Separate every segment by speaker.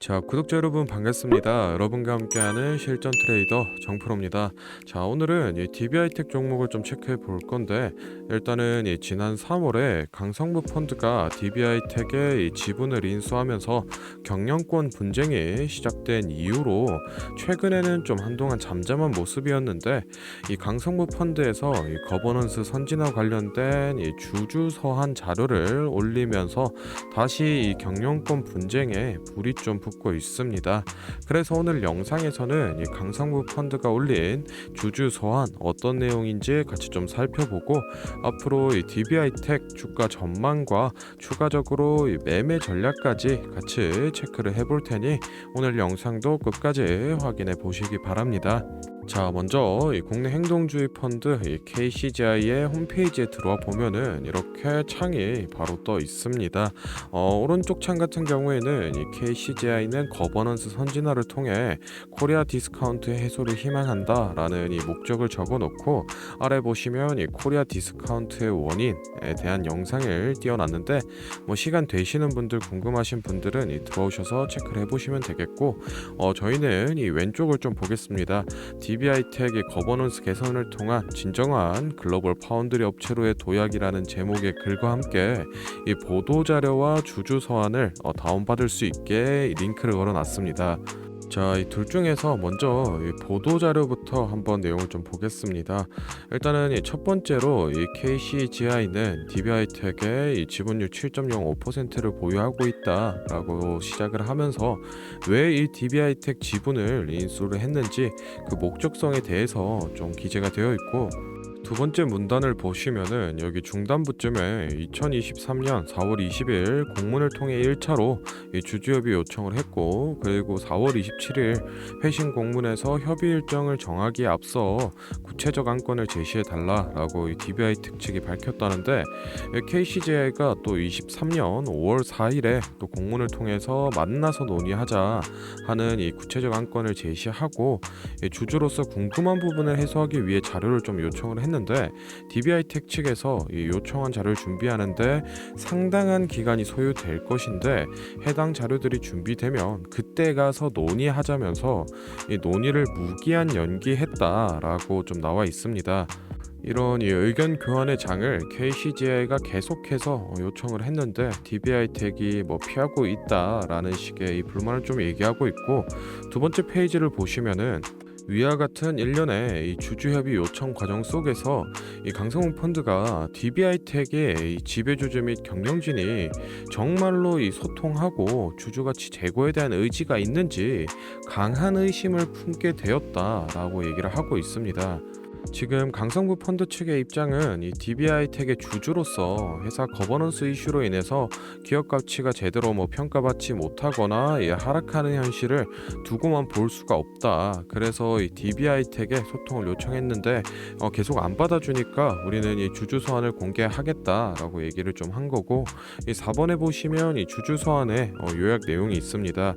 Speaker 1: 자, 구독자 여러분 반갑습니다. 여러분과 함께하는 실전 트레이더 정프로입니다. 자, 오늘은 이 DB하이텍 종목을 좀 체크해 볼 건데, 일단은 이 지난 3월에 강성부 펀드가 DB하이텍의 이 지분을 인수하면서 경영권 분쟁이 시작된 이후로 최근에는 좀 한동안 잠잠한 모습이었는데, 이 강성부 펀드에서 이 거버넌스 선진화 관련된 이 주주 서한 자료를 올리면서 다시 이 경영권 분쟁에 불이 좀 붙고 있습니다. 그래서 오늘 영상에서는 이 강성부 펀드가 올린 주주 서한 어떤 내용인지 같이 좀 살펴보고, 앞으로 이 DB하이텍 주가 전망과 추가적으로 이 매매 전략까지 같이 체크를 해볼 테니 오늘 영상도 끝까지 확인해 보시기 바랍니다. 자, 먼저 이 국내 행동주의 펀드 이 KCGI의 홈페이지에 들어와 보면은 이렇게 창이 바로 떠 있습니다. 오른쪽 창 같은 경우에는 이 KCGI는 거버넌스 선진화를 통해 코리아 디스카운트 해소를 희망한다라는 이 목적을 적어놓고, 아래 보시면 이 코리아 디스카운트의 원인에 대한 영상을 띄워놨는데, 시간 되시는 분들, 궁금하신 분들은 이 들어오셔서 체크를 해보시면 되겠고, 저희는 이 왼쪽을 좀 보겠습니다. DB하이텍의 거버넌스 개선을 통한 진정한 글로벌 파운드리 업체로의 도약이라는 제목의 글과 함께 이 보도 자료와 주주 서한을 다운받을 수 있게 링크를 걸어놨습니다. 자, 이 둘 중에서 먼저 이 보도 자료부터 한번 내용을 좀 보겠습니다. 일단은 이 첫 번째로 이 KCGI는 DB하이텍의 이 지분율 7.05%를 보유하고 있다라고 시작을 하면서 왜 이 DB하이텍 지분을 인수를 했는지 그 목적성에 대해서 좀 기재가 되어 있고, 두 번째 문단을 보시면은 여기 중단부쯤에 2023년 4월 20일 공문을 통해 1차로 이 주주협의 요청을 했고, 그리고 4월 27일 회신 공문에서 협의 일정을 정하기에 앞서 구체적 안건을 제시해 달라라고 이 DB하이텍 측이 밝혔다는데, KCGI가 또 23년 5월 4일에 또 공문을 통해서 만나서 논의하자 하는 이 구체적 안건을 제시하고, 주주로서 궁금한 부분을 해소하기 위해 자료를 좀 요청을 했는데, DB하이텍 측에서 이 요청한 자료를 준비하는데 상당한 기간이 소요될 것인데, 해당 자료들이 준비되면 그때 가서 논의하자면서 이 논의를 무기한 연기했다라고 좀 나와 있습니다. 이런 이 의견 교환의 장을 KCGI가 계속해서 요청을 했는데, DB하이텍이 피하고 있다라는 식의 이 불만을 좀 얘기하고 있고, 두 번째 페이지를 보시면은 위와 같은 일련의 이 주주협의 요청 과정 속에서 이 강성훈 펀드가 DB하이텍의 이 지배주주 및 경영진이 정말로 이 소통하고 주주가치 제고에 대한 의지가 있는지 강한 의심을 품게 되었다라고 얘기를 하고 있습니다. 지금 강성부 펀드 측의 입장은 이 DB하이텍의 주주로서 회사 거버넌스 이슈로 인해서 기업 가치가 제대로 평가받지 못하거나 하락하는 현실을 두고만 볼 수가 없다. 그래서 이 DB하이텍에 소통을 요청했는데 계속 안 받아주니까 우리는 이 주주 서한을 공개하겠다라고 얘기를 좀 한 거고, 이 4번에 보시면 이 주주 서한에 요약 내용이 있습니다.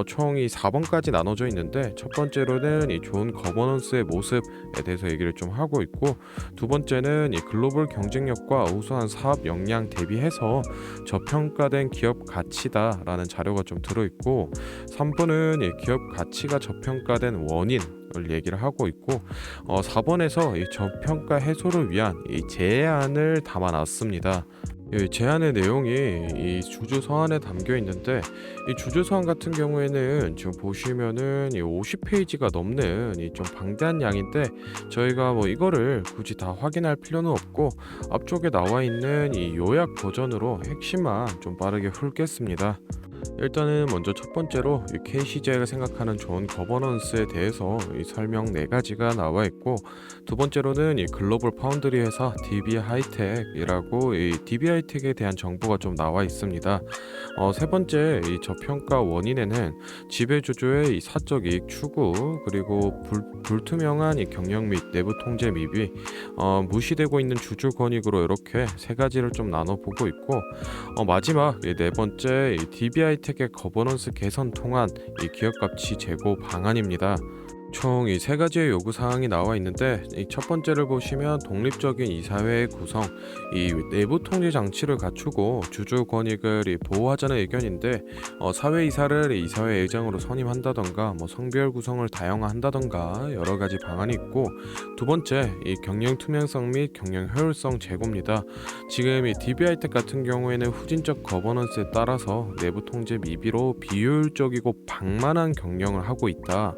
Speaker 1: 총 이 4번까지 나눠져 있는데, 첫 번째로는 이 좋은 거버넌스의 모습에 대해서 얘기를 좀 하고 있고, 두 번째는 이 글로벌 경쟁력과 우수한 사업 역량 대비해서 저평가된 기업 가치다라는 자료가 좀 들어있고, 3번은 이 기업 가치가 저평가된 원인을 얘기를 하고 있고, 4번에서 이 저평가 해소를 위한 이 제안을 담아놨습니다. 이 제안의 내용이 이 주주 서한에 담겨 있는데, 이 주주 서한 같은 경우에는 지금 보시면은 이 50페이지가 넘는 이 좀 방대한 양인데, 저희가 이거를 굳이 다 확인할 필요는 없고 앞쪽에 나와 있는 이 요약 버전으로 핵심만 좀 빠르게 훑겠습니다. 일단은 먼저 첫 번째로 이 KCGI가 생각하는 좋은 거버넌스에 대해서 이 설명 4가지가 나와 있고, 두 번째로는 이 글로벌 파운드리 회사 DB하이텍이라고 이 DB하이텍에 대한 정보가 좀 나와 있습니다. 세 번째, 이 저평가 원인에는 지배주주의 이 사적 이익 추구, 그리고 불투명한 이 경영 및 내부 통제 미비, 무시되고 있는 주주 권익으로 이렇게 3가지를 좀 나눠보고 있고, 마지막 이 4번째, 이 DB하이텍의 거버넌스 개선 통한 이 기업 가치 제고 방안입니다. 총 이 세 가지의 요구 사항이 나와 있는데 이 첫 번째를 보시면 독립적인 이사회의 구성, 이 내부 통제 장치를 갖추고 주주 권익을 보호하자는 의견인데 사회 이사를 이사회 의장으로 선임한다던가 뭐 성별 구성을 다양화한다던가 여러 가지 방안이 있고 두 번째 이 경영 투명성 및 경영 효율성 제고입니다. 지금 이 DBI텍 같은 경우에는 후진적 거버넌스에 따라서 내부 통제 미비로 비효율적이고 방만한 경영을 하고 있다.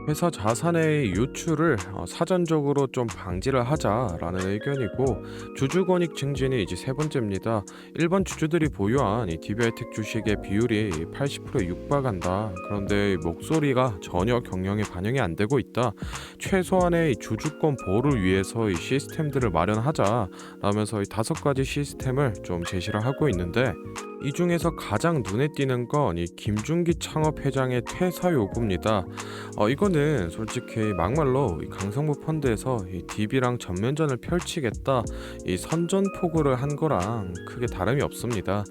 Speaker 1: 회사 자산의 유출을 사전적으로 좀 방지를 하자라는 의견이고 주주권익 증진이 이제 세 번째입니다. 일반 주주들이 보유한 이 DBI텍 주식의 비율이 80%에 육박한다. 그런데 이 목소리가 전혀 경영에 반영이 안 되고 있다. 최소한의 이 주주권 보호를 위해서 이 시스템들을 마련하자라면서 이 다섯 가지 시스템을 좀 제시를 하고 있는데 이 중에서 가장 눈에 띄는 건 이 김준기 창업회장의 퇴사 요구입니다. 이거는 솔직히 막말로 이 강성부 펀드에서 이 DB랑 전면전을 펼치겠다 이 선전포고를 한 거랑 크게 다름이 없습니다.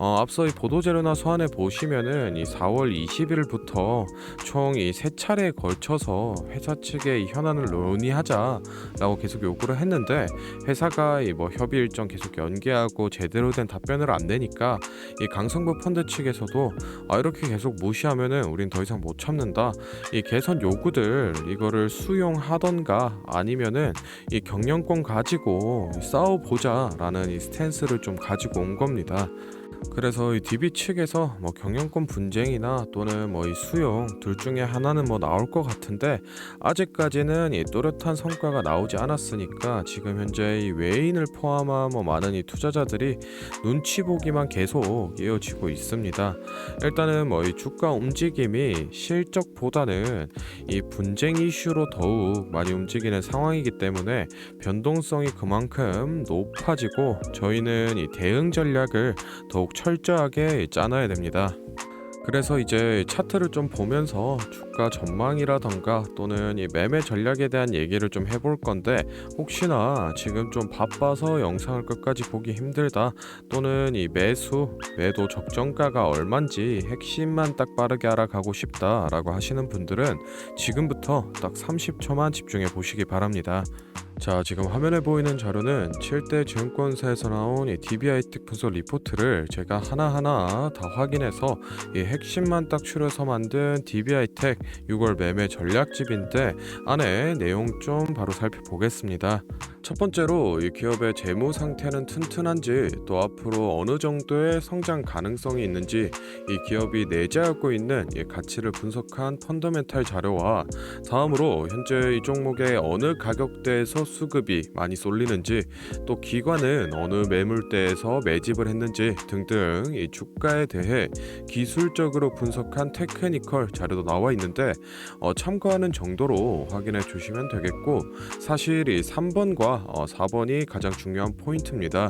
Speaker 1: 앞서 이 보도자료나 서한에 보시면은 이 4월 20일부터 총 이 세 차례에 걸쳐서 회사 측의 이 현안을 논의하자라고 계속 요구를 했는데 회사가 이 뭐 협의 일정 계속 연기하고 제대로 된 답변을 안 내니까 이 강성부 펀드 측에서도 이렇게 계속 무시하면은 우린 더 이상 못 참는다. 이 개선 요구들 이거를 수용하던가 아니면은 이 경영권 가지고 싸워보자라는 이 스탠스를 좀 가지고 온 겁니다. 그래서 이 DB 측에서 뭐 경영권 분쟁이나 또는 뭐 이 수용 둘 중에 하나는 뭐 나올 것 같은데 아직까지는 이 또렷한 성과가 나오지 않았으니까 지금 현재 이 외인을 포함한 뭐 많은 이 투자자들이 눈치 보기만 계속 이어지고 있습니다. 일단은 뭐 이 주가 움직임이 실적보다는 이 분쟁 이슈로 더욱 많이 움직이는 상황이기 때문에 변동성이 그만큼 높아지고 저희는 이 대응 전략을 더욱 철저하게 짜놔야 됩니다. 그래서 이제 차트를 좀 보면서 주가 전망이라던가 또는 이 매매 전략에 대한 얘기를 좀 해볼 건데 혹시나 지금 좀 바빠서 영상을 끝까지 보기 힘들다 또는 이 매도 적정가가 얼만지 핵심만 딱 빠르게 알아가고 싶다라고 하시는 분들은 지금부터 딱 30초만 집중해 보시기 바랍니다. 자, 지금 화면에 보이는 자료는 7대 증권사에서 나온 이 DBI텍 분석 리포트를 제가 하나하나 다 확인해서 이 핵심만 딱 추려서 만든 DBI텍 6월 매매 전략집인데 안에 내용 좀 바로 살펴보겠습니다. 첫 번째로 이 기업의 재무 상태는 튼튼한지 또 앞으로 어느 정도의 성장 가능성이 있는지 이 기업이 내재하고 있는 이 가치를 분석한 펀더멘탈 자료와 다음으로 현재 이 종목의 어느 가격대에서 수급이 많이 쏠리는지 또 기관은 어느 매물대에서 매집을 했는지 등등 이 주가에 대해 기술적으로 분석한 테크니컬 자료도 나와 있는데 참고하는 정도로 확인해 주시면 되겠고 사실 이 3번과 4번이 가장 중요한 포인트입니다.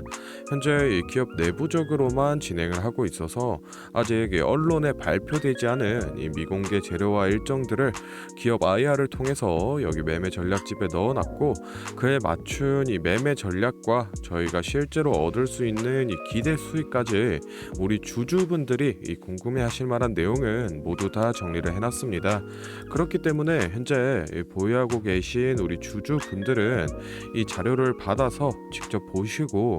Speaker 1: 현재 이 기업 내부적으로만 진행을 하고 있어서 아직 언론에 발표되지 않은 이 미공개 재료와 일정들을 기업 IR을 통해서 여기 매매 전략집에 넣어놨고 그에 맞춘 이 매매 전략과 저희가 실제로 얻을 수 있는 이 기대 수익까지 우리 주주분들이 이 궁금해하실 만한 내용은 모두 다 정리를 해놨습니다. 그렇기 때문에 현재 보유하고 계신 우리 주주분들은 이 자료를 받아서 직접 보시고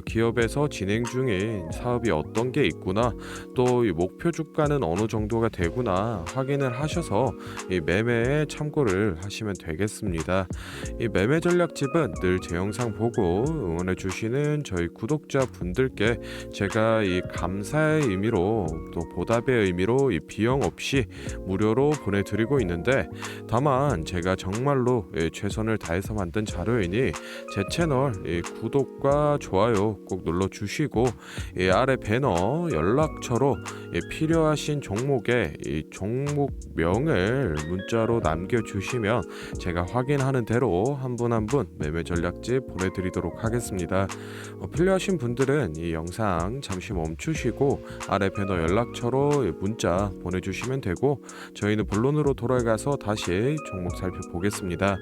Speaker 1: 기업에서 진행 중인 사업이 어떤 게 있구나 또 이 목표 주가는 어느 정도가 되구나 확인을 하셔서 이 매매에 참고를 하시면 되겠습니다. 이 매매 전략집은 늘 제 영상 보고 응원해 주시는 저희 구독자 분들께 제가 이 감사의 의미로 또 보답의 의미로 이 비용 없이 무료로 보내드리고 있는데 다만 제가 정말로 최선을 다해서 만든 자료이니 제 채널 구독과 좋아요 꼭 눌러주시고 아래 배너 연락처로 필요하신 종목의 종목명을 문자로 남겨주시면 제가 확인하는 대로 한 분 한 분 매매 전략집 보내드리도록 하겠습니다. 필요하신 분들은 이 영상 잠시 멈추시고 아래 배너 연락처로 문자 보내주시면 되고 저희는 본론으로 돌아가서 다시 종목 살펴보겠습니다.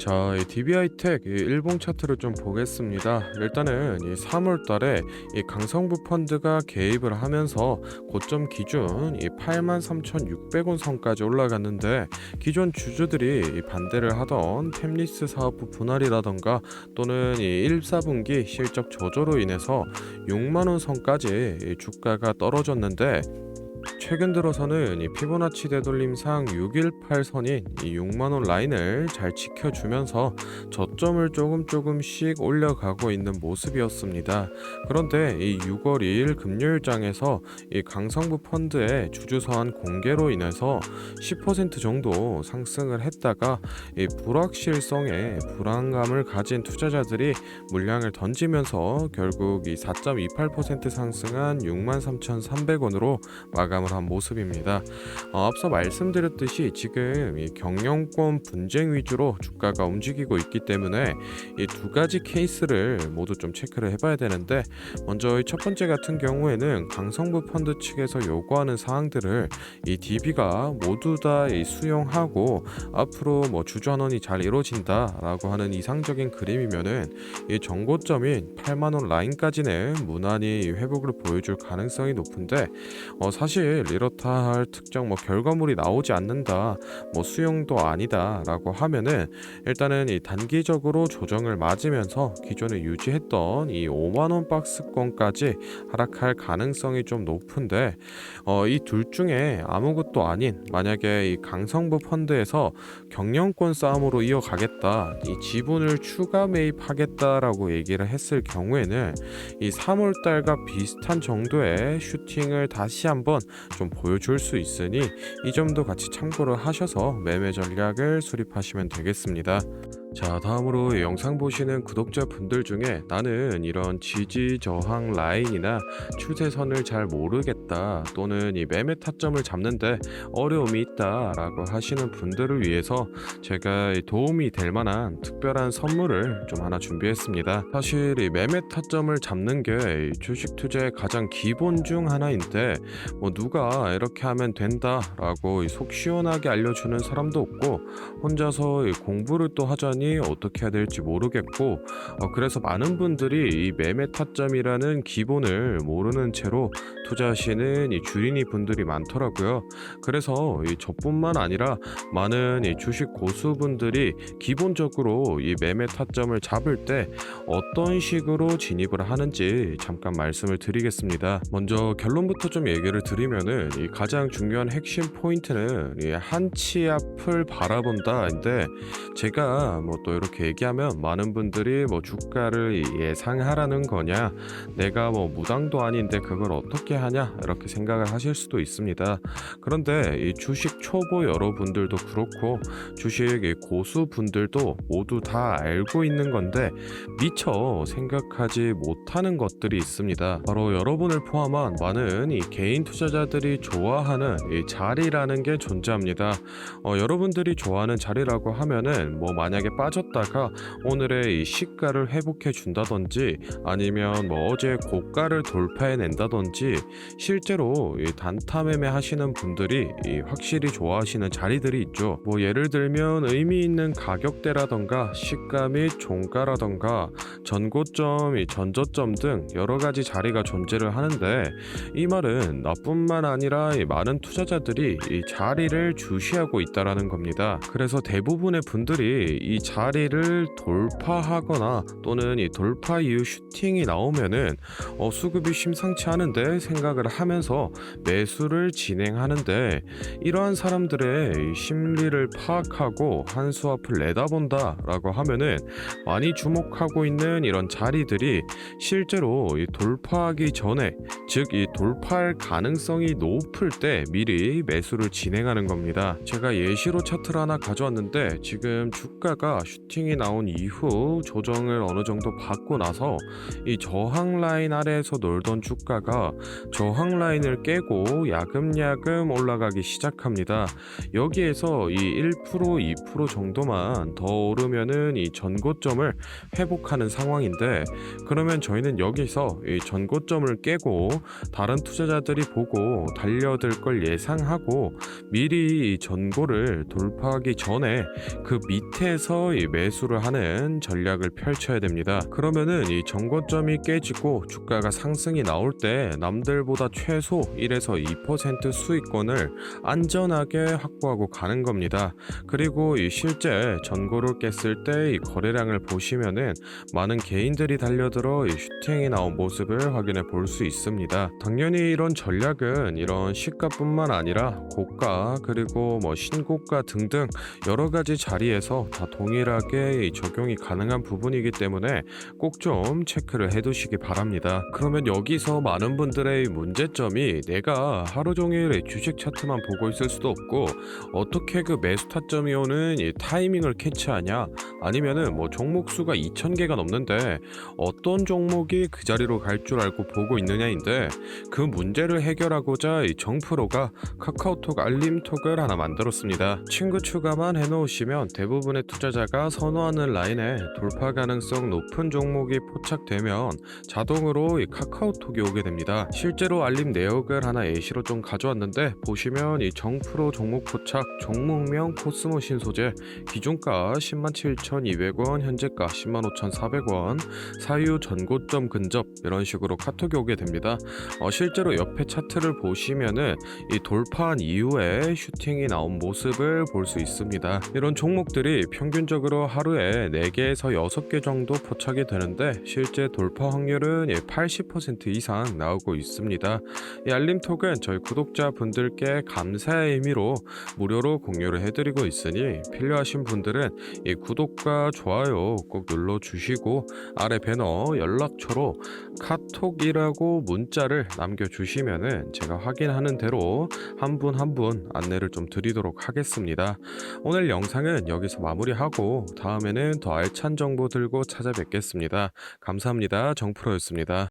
Speaker 1: 자, 이 DB하이텍 이 일봉 차트를 좀 보겠습니다. 일단은 이 3월 달에 이 강성부 펀드가 개입을 하면서 고점 기준 이 83,600원 선까지 올라갔는데, 기존 주주들이 이 반대를 하던 템리스 사업부 분할이라던가 또는 이 1, 4분기 실적 저조로 인해서 6만 원 선까지 이 주가가 떨어졌는데, 최근 들어서는 이 피보나치 되돌림상 618선인 이 6만원 라인을 잘 지켜주면서 저점을 조금씩 올려가고 있는 모습이었습니다. 그런데 이 6월 2일 금요일장에서 이 강성부 펀드의 주주서한 공개로 인해서 10% 정도 상승을 했다가 이 불확실성에 불안감을 가진 투자자들이 물량을 던지면서 결국 이 4.28% 상승한 63,300원으로 마감을 한 모습입니다. 앞서 말씀드렸듯이 지금 이 경영권 분쟁 위주로 주가가 움직이고 있기 때문에 이 두 가지 케이스를 모두 좀 체크를 해봐야 되는데, 먼저 이 첫 번째 같은 경우에는 강성부 펀드 측에서 요구하는 사항들을 이 DB가 모두 다 수용하고 앞으로 뭐 주주환원이 잘 이루어진다라고 하는 이상적인 그림이면은 이 정고점인 8만원 라인까지는 무난히 회복을 보여줄 가능성이 높은데, 사실 이렇다 할 특정 뭐 결과물이 나오지 않는다, 뭐 수용도 아니다라고 하면은 일단은 이 단기적으로 조정을 맞으면서 기존에 유지했던 이 5만 원 박스권까지 하락할 가능성이 좀 높은데, 이 둘 중에 아무것도 아닌 만약에 이 강성부 펀드에서 경영권 싸움으로 이어가겠다, 이 지분을 추가 매입하겠다라고 얘기를 했을 경우에는 이 3월 달과 비슷한 정도의 슈팅을 다시 한번 좀 보여줄 수 있으니 이 점도 같이 참고를 하셔서 매매 전략을 수립하시면 되겠습니다. 자, 다음으로 영상 보시는 구독자분들 중에 나는 이런 지지 저항 라인이나 추세선을 잘 모르겠다, 또는 이 매매 타점을 잡는데 어려움이 있다 라고 하시는 분들을 위해서 제가 도움이 될 만한 특별한 선물을 좀 하나 준비했습니다. 사실 이 매매 타점을 잡는 게 주식 투자의 가장 기본 중 하나인데, 뭐 누가 이렇게 하면 된다 라고 속 시원하게 알려주는 사람도 없고, 혼자서 공부를 또 하자니 어떻게 해야 될지 모르겠고, 그래서 많은 분들이 이 매매 타점이라는 기본을 모르는 채로 투자하시는 이 주린이 분들이 많더라고요. 그래서 저뿐만 아니라 많은 이 주식 고수분들이 기본적으로 이 매매 타점을 잡을 때 어떤 식으로 진입을 하는지 잠깐 말씀을 드리겠습니다. 먼저 결론부터 좀 얘기를 드리면은 이 가장 중요한 핵심 포인트는 이 한치 앞을 바라본다인데, 제가 뭐 또 이렇게 얘기하면 많은 분들이 뭐 주가를 예상하라는 거냐, 내가 뭐 무당도 아닌데 그걸 어떻게 하냐, 이렇게 생각을 하실 수도 있습니다. 그런데 이 주식 초보 여러분들도 그렇고 주식 고수분들도 모두 다 알고 있는 건데 미처 생각하지 못하는 것들이 있습니다. 바로 여러분을 포함한 많은 이 개인 투자자들이 좋아하는 이 자리라는 게 존재합니다. 여러분들이 좋아하는 자리라고 하면은 뭐 만약에 빠졌다가 오늘의 이 시가를 회복해 준다든지, 아니면 뭐 어제 고가를 돌파해 낸다든지, 실제로 이 단타 매매 하시는 분들이 확실히 좋아하시는 자리들이 있죠. 뭐 예를 들면 의미 있는 가격대라던가 시가 및 종가라던가 전고점, 전저점 등 여러 가지 자리가 존재를 하는데, 이 말은 나뿐만 아니라 많은 투자자들이 이 자리를 주시하고 있다라는 겁니다. 그래서 대부분의 분들이 이 자리를 돌파하거나 또는 이 돌파 이후 슈팅이 나오면은 수급이 심상치 않은데 생각을 하면서 매수를 진행하는데, 이러한 사람들의 심리를 파악하고 한수 앞을 내다본다 라고 하면은 많이 주목하고 있는 이런 자리들이 실제로 돌파하기 전에, 즉 이 돌파할 가능성이 높을 때 미리 매수를 진행하는 겁니다. 제가 예시로 차트를 하나 가져왔는데, 지금 주가가 슈팅이 나온 이후 조정을 어느 정도 받고 나서 이 저항 라인 아래에서 놀던 주가가 저항 라인을 깨고 야금야금 올라가기 시작합니다. 여기에서 이 1%, 2% 정도만 더 오르면은 이 전고점을 회복하는 상황인데, 그러면 저희는 여기서 이 전고점을 깨고 다른 투자자들이 보고 달려들 걸 예상하고 미리 이 전고를 돌파하기 전에 그 밑에서 위해서 이 매수를 하는 전략을 펼쳐야 됩니다. 그러면은 이 정고점이 깨지고 주가가 상승이 나올 때 남들보다 최소 1에서 2% 수익권을 안전하게 확보하고 가는 겁니다. 그리고 이 실제 전고를 깼을 때 이 거래량을 보시면은 많은 개인들이 달려들어 이 슈팅이 나온 모습을 확인해 볼 수 있습니다. 당연히 이런 전략은 이런 시가뿐만 아니라 고가 그리고 뭐 신고가 등등 여러 가지 자리에서 다 동일하게 이 적용이 가능한 부분이기 때문에 꼭 좀 체크를 해두시기 바랍니다. 그러면 여기서 많은 분들의 문제점이 내가 하루 종일 이 주식 차트만 보고 있을 수도 없고 어떻게 그 매수 타점이 오는 이 타이밍을 캐치하냐, 아니면은 뭐 종목 수가 2,000개가 넘는데 어떤 종목이 그 자리로 갈 줄 알고 보고 있느냐인데, 그 문제를 해결하고자 이 정프로가 카카오톡 알림톡을 하나 만들었습니다. 친구 추가만 해놓으시면 대부분의 투자자가 선호하는 라인에 돌파 가능성 높은 종목이 포착되면 자동으로 이 카카오톡이 오게 됩니다. 실제로 알림 내역을 하나 예시로 좀 가져왔는데, 보시면 이 정프로 종목 포착, 종목명 코스모 신소재, 기준가 107,200원, 현재가 105,400원, 사유 전고점 근접, 이런 식으로 카톡이 오게 됩니다. 실제로 옆에 차트를 보시면은 이 돌파한 이후에 슈팅이 나온 모습을 볼 수 있습니다. 이런 종목들이 평균적으로 하루에 4개에서 6개 정도 포착이 되는데 실제 돌파 확률은 80% 이상 나오고 있습니다. 이 알림톡은 저희 구독자분들께 감사의 의미로 무료로 공유를 해드리고 있으니 필요하신 분들은 이 구독과 좋아요 꼭 눌러주시고 아래 배너 연락처로 카톡이라고 문자를 남겨주시면은 제가 확인하는 대로 한 분 한 분 안내를 좀 드리도록 하겠습니다. 오늘 영상은 여기서 마무리하고 다음에는 더 알찬 정보 들고 찾아뵙겠습니다. 감사합니다. 정프로였습니다.